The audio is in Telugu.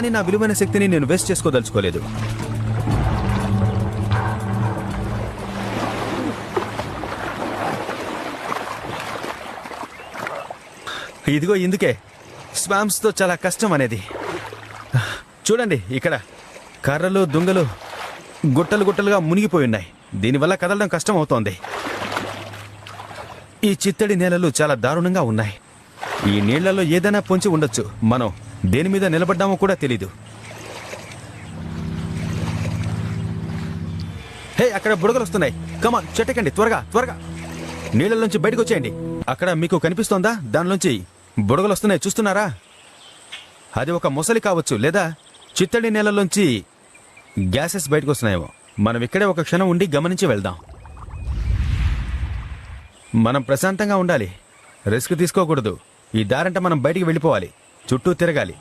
కానీ నా విలువైన శక్తిని నేను వేస్ట్ చేసుకోదలుచుకోలేదు. ఇదిగో ఇందుకే స్వామ్స్తో చాలా కష్టం అనేది. చూడండి, ఇక్కడ కర్రలు దుంగలు గుట్టలు గుట్టలుగా మునిగిపోయి ఉన్నాయి. దీనివల్ల కదలడం కష్టం అవుతోంది. ఈ చిత్తడి నేలలు చాలా దారుణంగా ఉన్నాయి. ఈ నీళ్లలో ఏదైనా పొంచి ఉండొచ్చు. మనం దేని మీద నిలబడ్డామో కూడా తెలీదు. హే, అక్కడ బుడగలు వస్తున్నాయి. కమాన్, చెట్టకండి, త్వరగా త్వరగా నీళ్లలోంచి బయటకు వచ్చేయండి. అక్కడ మీకు కనిపిస్తోందా? దానిలోంచి బుడగలు వస్తున్నాయి, చూస్తున్నారా? అది ఒక మొసలి కావచ్చు, లేదా చిత్తడి నేలలోంచి గ్యాసెస్ బయటకు వస్తున్నాయేమో. మనం ఇక్కడే ఒక క్షణం ఉండి గమనించి వెళ్దాం. మనం ప్రశాంతంగా ఉండాలి, రిస్క్ తీసుకోకూడదు. ఈ దారంట మనం బయటికి వెళ్ళిపోవాలి, చుట్టూ తిరగాలి.